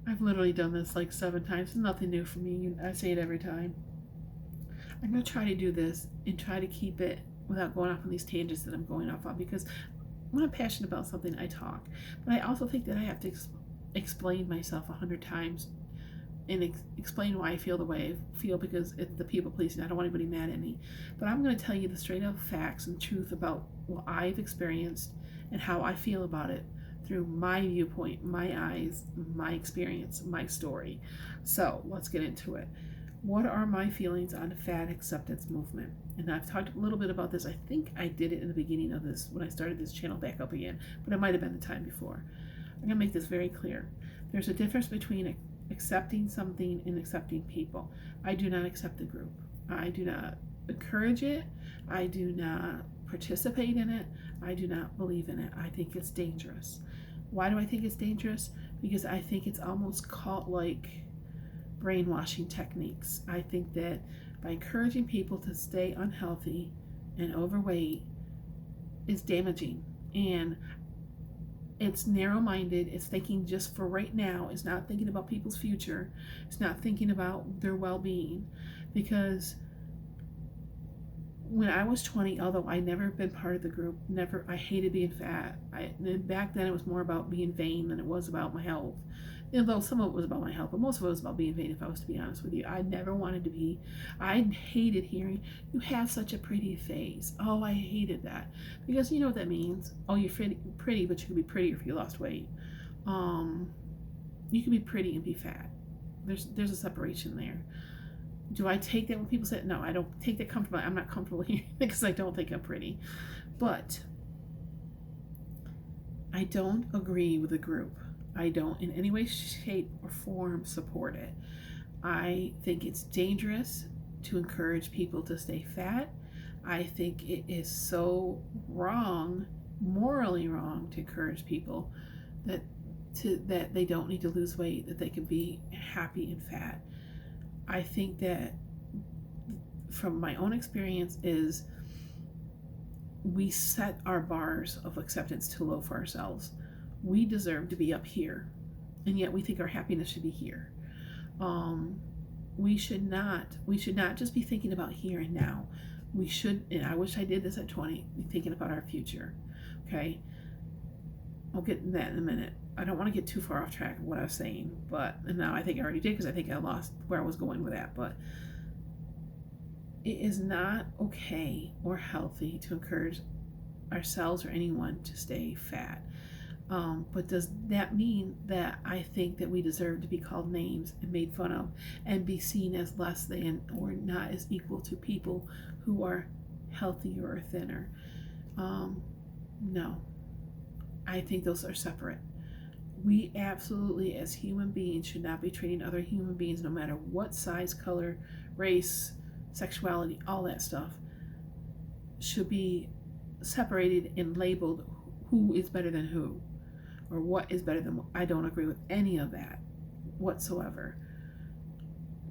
I've literally done this like 7 times. It's nothing new for me. I say it every time. I'm going to try to do this and try to keep it without going off on these tangents that I'm going off on, because when I'm passionate about something, I talk. But I also think that I have to explain myself 100 times and explain why I feel the way I feel, because it's the people pleasing. I don't want anybody mad at me. But I'm going to tell you the straight up facts and truth about what I've experienced and how I feel about it through my viewpoint, my eyes, my experience, my story. So let's get into it. What are my feelings on fat acceptance movement? And I've talked a little bit about this. I think I did it in the beginning of this when I started this channel back up again, but it might have been the time before. I'm going to make this very clear. There's a difference between accepting something and accepting people. I do not accept the group. I do not encourage it. I do not participate in it. I do not believe in it. I think it's dangerous. Why do I think it's dangerous? Because I think it's almost cult-like brainwashing techniques. I think that by encouraging people to stay unhealthy and overweight is damaging, and it's narrow-minded. It's thinking just for right now. It's not thinking about people's future. It's not thinking about their well-being. Because when I was 20, although I never been part of the group, I hated being fat. Back then it was more about being vain than it was about my health. Although some of it was about my health, but most of it was about being vain, if I was to be honest with you. I never wanted to be. I hated hearing, you have such a pretty face. Oh, I hated that. Because you know what that means. Oh, you're pretty, but you could be prettier if you lost weight. You can be pretty and be fat. There's a separation there. Do I take that when people say, no, I don't take that comfortable. I'm not comfortable hearing it because I don't think I'm pretty. But I don't agree with the group. I don't in any way, shape, or form support it. I think it's dangerous to encourage people to stay fat. I think it is so wrong, morally wrong, to encourage people that they don't need to lose weight, that they can be happy and fat. I think that from my own experience is we set our bars of acceptance too low for ourselves. We deserve to be up here, and yet we think our happiness should be here. We should not just be thinking about here and now. We should, and I wish I did this at 20, be thinking about our future. Okay, I'll get to that in a minute. I don't want to get too far off track of what I was saying, and now I think I already did, because I think I lost where I was going with that. But it is not okay or healthy to encourage ourselves or anyone to stay fat. But does that mean that I think that we deserve to be called names and made fun of and be seen as less than or not as equal to people who are healthier or thinner? No. I think those are separate. We absolutely, as human beings, should not be treating other human beings, no matter what size, color, race, sexuality, all that stuff, should be separated and labeled who is better than who, or what is better than what. I don't agree with any of that whatsoever.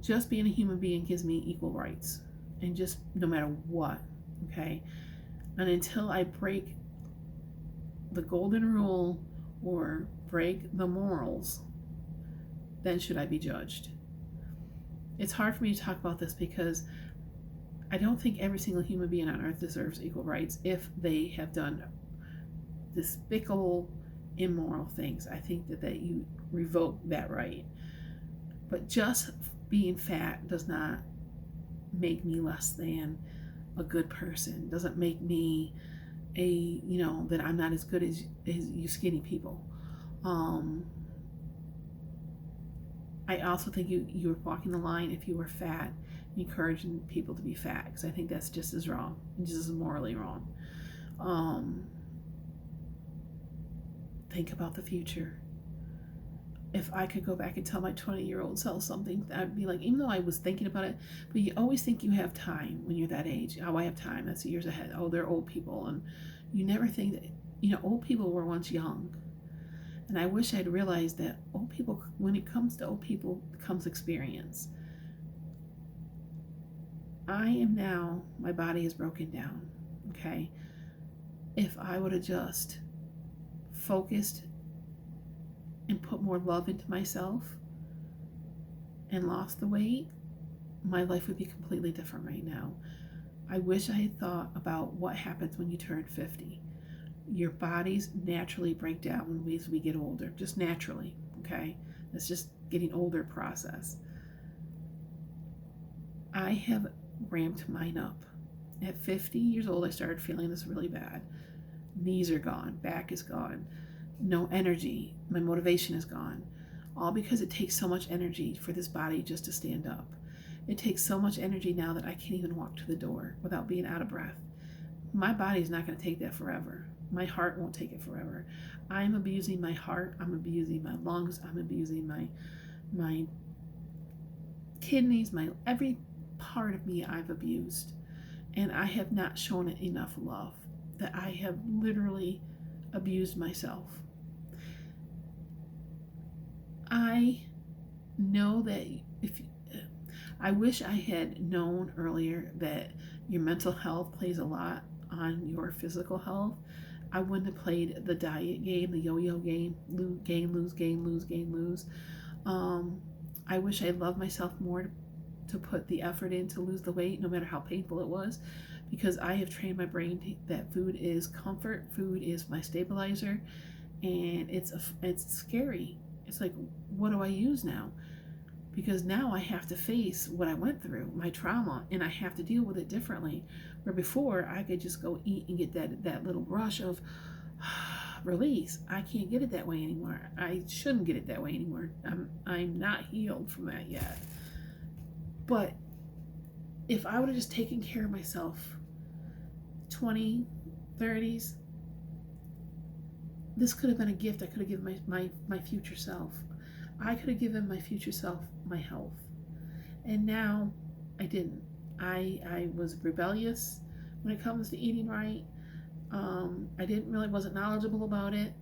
Just being a human being gives me equal rights, and just no matter what, okay? And until I break the golden rule or break the morals, then should I be judged. It's hard for me to talk about this because I don't think every single human being on earth deserves equal rights if they have done despicable, immoral things. I think that you revoke that right. But just being fat does not make me less than a good person. Doesn't make me that I'm not as good as you skinny people. I also think you were walking the line if you were fat, encouraging people to be fat, because I think that's just as wrong, just as morally wrong. Think about the future. If I could go back and tell my 20-year-old self something, I'd be like, even though I was thinking about it, but you always think you have time when you're that age. Oh, I have time. That's years ahead. Oh, they're old people. And you never think that, old people were once young. And I wish I'd realized that old people, when it comes to old people, comes experience. I am now, my body is broken down, okay? If I would have just focused and put more love into myself and lost the weight, my life would be completely different right now. I wish I had thought about what happens when you turn 50. Your bodies naturally break down as we get older, just naturally, okay? That's just getting older process. I have ramped mine up. At 50 years old, I started feeling this really bad. Knees are gone, back is gone, no energy, my motivation is gone. All because it takes so much energy for this body just to stand up. It takes so much energy now that I can't even walk to the door without being out of breath. My body's not going to take that forever. My heart won't take it forever. I'm abusing my heart, I'm abusing my lungs, I'm abusing my kidneys, my every part of me I've abused. And I have not shown it enough love, that I have literally abused myself. I know that I wish I had known earlier that your mental health plays a lot on your physical health. I wouldn't have played the diet game, the yo-yo game, gain, lose, gain, lose, gain, lose. I wish I loved myself more to put the effort in to lose the weight, no matter how painful it was, because I have trained my brain that food is comfort, food is my stabilizer, and it's scary. It's like, what do I use now? Because now I have to face what I went through, my trauma, and I have to deal with it differently. Where before I could just go eat and get that little rush of release. I can't get it that way anymore. I shouldn't get it that way anymore. I'm not healed from that yet. But if I would have just taken care of myself, 20, 30s, this could have been a gift I could have given my future self. I could have given my future self my health. And now I didn't. I was rebellious when it comes to eating right. I wasn't knowledgeable about it.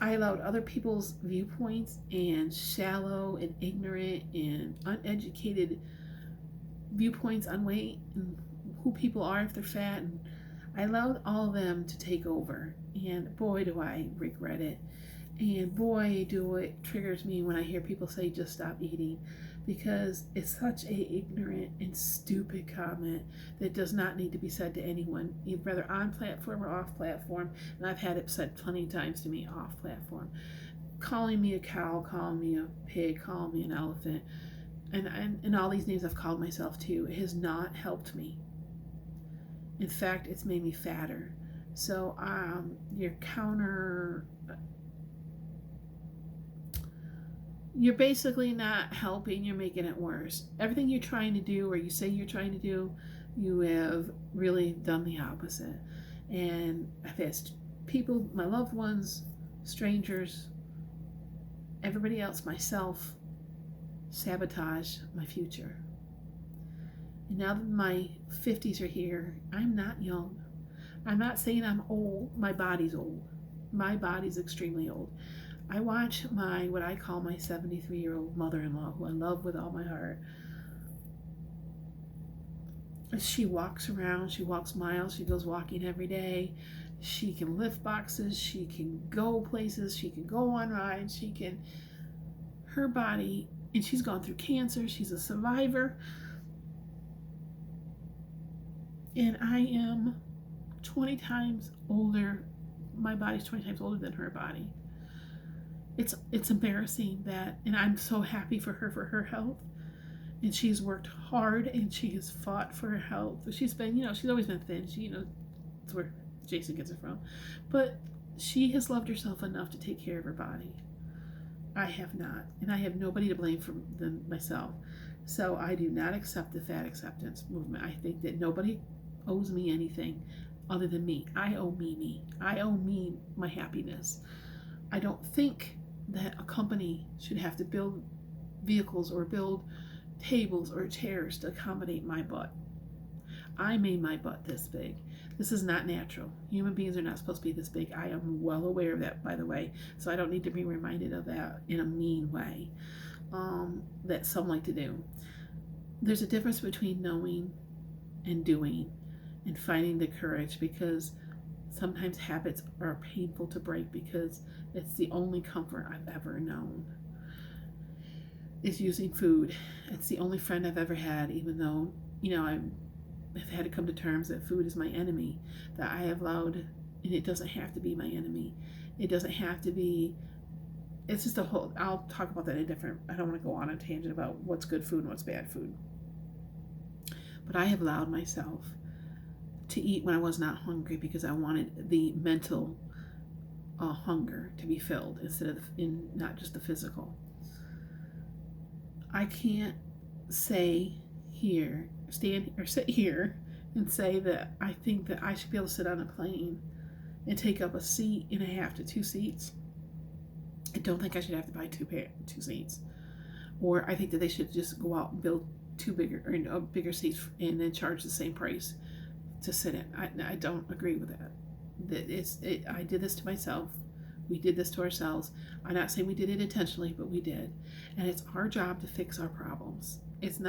I allowed other people's viewpoints and shallow and ignorant and uneducated viewpoints on weight and who people are if they're fat. And I allowed all of them to take over. And boy, do I regret it. And boy, do it triggers me when I hear people say just stop eating, because it's such a ignorant and stupid comment that does not need to be said to anyone, whether on platform or off platform. And I've had it said plenty of times to me off platform. Calling me a cow, calling me a pig, calling me an elephant, and all these names I've called myself too, it has not helped me. In fact, it's made me fatter. So you're basically not helping, you're making it worse. Everything you're trying to do, or you say you're trying to do, you have really done the opposite. And I've asked people, my loved ones, strangers, everybody else, myself, sabotage my future. And now that my 50s are here, I'm not young. I'm not saying I'm old. My body's old. My body's extremely old. I watch what I call my 73-year-old mother-in-law, who I love with all my heart. She walks around, she walks miles, she goes walking every day. She can lift boxes, she can go places, she can go on rides, her body, and she's gone through cancer, she's a survivor. And I am 20 times older. My body's 20 times older than her body. It's embarrassing that, and I'm so happy for her health. And she's worked hard and she has fought for her health. She's been, she's always been thin. That's where Jason gets it from. But she has loved herself enough to take care of her body. I have not. And I have nobody to blame than myself. So I do not accept the fat acceptance movement. I think that nobody owes me anything other than me. I owe me. I owe me my happiness. I don't think that a company should have to build vehicles or build tables or chairs to accommodate my butt. I made my butt this big. This is not natural. Human beings are not supposed to be this big. I am well aware of that, by the way, so I don't need to be reminded of that in a mean way that some like to do. There's a difference between knowing and doing and finding the courage, because Sometimes habits are painful to break because it's the only comfort I've ever known is using food. It's the only friend I've ever had, even though, I've had to come to terms that food is my enemy, that I have allowed, and it doesn't have to be my enemy. It doesn't have to be, it's just a whole, I'll talk about that in a different, I don't want to go on a tangent about what's good food and what's bad food. But I have allowed myself to eat when I was not hungry because I wanted the mental hunger to be filled instead of in not just the physical. I can't sit here and say that I think that I should be able to sit on a plane and take up a seat and a half to 2 seats. I don't think I should have to buy two seats. Or I think that they should just go out and build bigger seats and then charge the same price to sit in. I don't agree with that. I did this to myself. We did this to ourselves. I'm not saying we did it intentionally, but we did. And it's our job to fix our problems. It's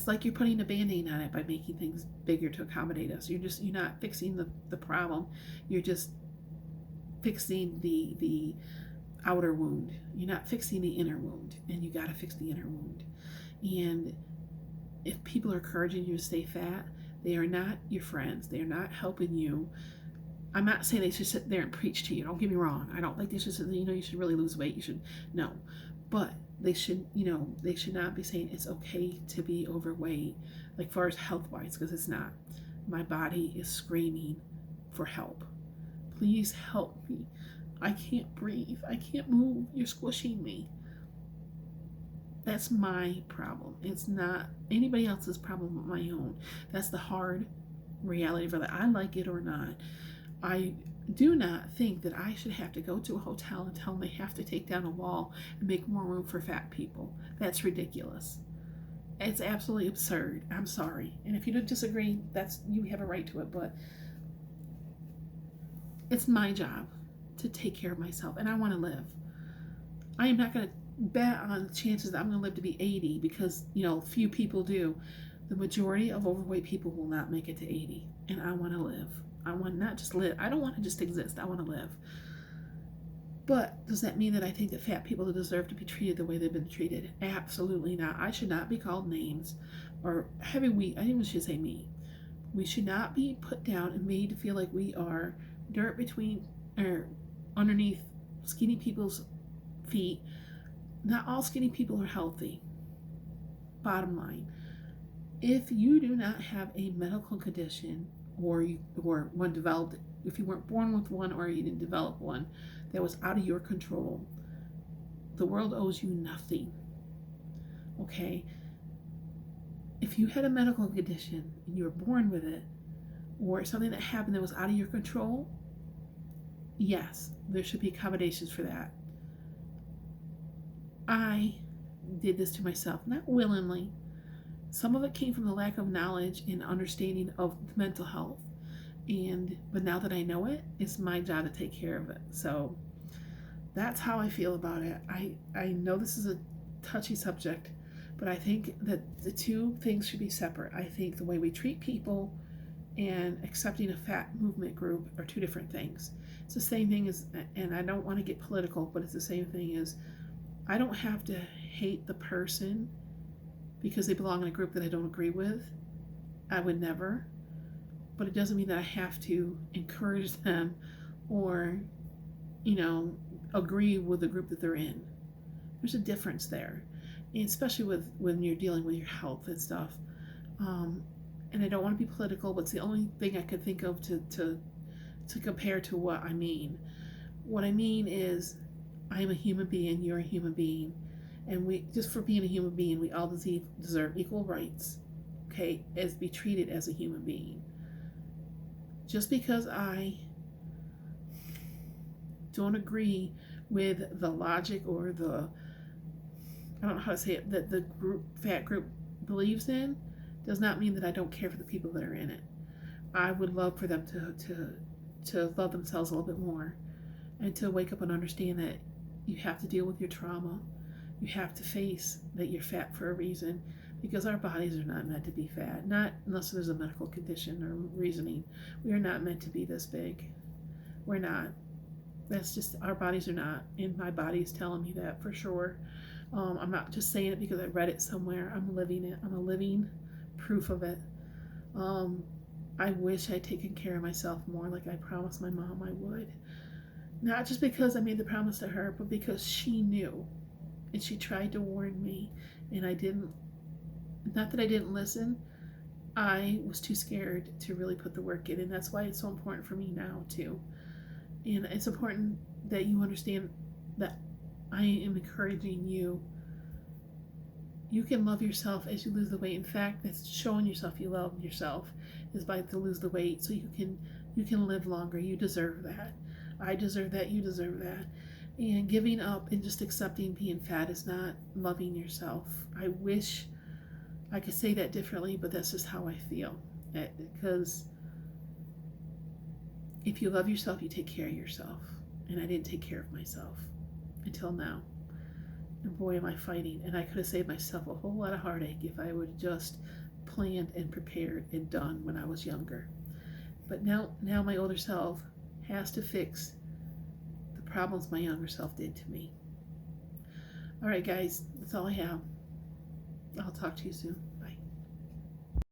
like you're putting a Band-Aid on it by making things bigger to accommodate us. You're not fixing the problem. You're just fixing the outer wound. You're not fixing the inner wound, and you got to fix the inner wound. And if people are encouraging you to stay fat, they are not your friends. They are not helping you. I'm not saying they should sit there and preach to you. Don't get me wrong. I don't think they should say, you should really lose weight. You should, no. But they should not be saying it's okay to be overweight, like far as health-wise, because it's not. My body is screaming for help. Please help me. I can't breathe. I can't move. You're squishing me. That's my problem. It's not anybody else's problem but my own. That's the hard reality, whether I like it or not. I do not think that I should have to go to a hotel and tell them they have to take down a wall and make more room for fat people. That's ridiculous. It's absolutely absurd. I'm sorry. And if you don't disagree, you have a right to it, but it's my job to take care of myself, and I want to live. I am not going to bet on the chances that I'm going to live to be 80 because, few people do. The majority of overweight people will not make it to 80, and I want to live. I want not just live. I don't want to just exist. I want to live. But does that mean that I think that fat people deserve to be treated the way they've been treated? Absolutely not. I should not be called names or I even should say me. We should not be put down and made to feel like we are dirt between or underneath skinny people's feet. Not all skinny people are healthy. Bottom line, if you do not have a medical condition or one developed, if you weren't born with one or you didn't develop one that was out of your control, the world owes you nothing. Okay? If you had a medical condition and you were born with it, or something that happened that was out of your control, yes, there should be accommodations for that. I did this to myself, not willingly. Some of it came from the lack of knowledge and understanding of mental health. But now that I know it, it's my job to take care of it. So that's how I feel about it. I know this is a touchy subject, but I think that the two things should be separate. I think the way we treat people and accepting a fat movement group are two different things. It's the same thing as, and I don't want to get political, but it's the same thing as I don't have to hate the person because they belong in a group that I don't agree with. I would never. But it doesn't mean that I have to encourage them or, agree with the group that they're in. There's a difference there, and especially when you're dealing with your health and stuff. And I don't want to be political, but it's the only thing I could think of to compare to what I mean. What I mean is, I am a human being, you're a human being, and we, just for being a human being, we all deserve equal rights, okay, as be treated as a human being. Just because I don't agree with the logic or I don't know how to say it, that the fat group believes in, does not mean that I don't care for the people that are in it. I would love for them to love themselves a little bit more and to wake up and understand that you have to deal with your trauma. You have to face that you're fat for a reason, because our bodies are not meant to be fat. Not unless there's a medical condition or reasoning. We are not meant to be this big. We're not. That's just, our bodies are not, and my body is telling me that for sure. I'm not just saying it because I read it somewhere. I'm living it. I'm a living proof of it. I wish I'd taken care of myself more like I promised my mom I would. Not just because I made the promise to her, but because she knew. And she tried to warn me. And I didn't, not that I didn't listen, I was too scared to really put the work in. And that's why it's so important for me now, too. And it's important that you understand that I am encouraging you. You can love yourself as you lose the weight. In fact, that's showing yourself you love yourself is by to lose the weight so you can live longer. You deserve that. I deserve that. You deserve that. And giving up and just accepting being fat is not loving yourself. I wish I could say that differently, but that's just how I feel. Because if you love yourself, you take care of yourself. And I didn't take care of myself until now. And boy, am I fighting. And I could have saved myself a whole lot of heartache if I would have just planned and prepared and done when I was younger. But now my older self has to fix the problems my younger self did to me. All right, guys, that's all I have. I'll talk to you soon.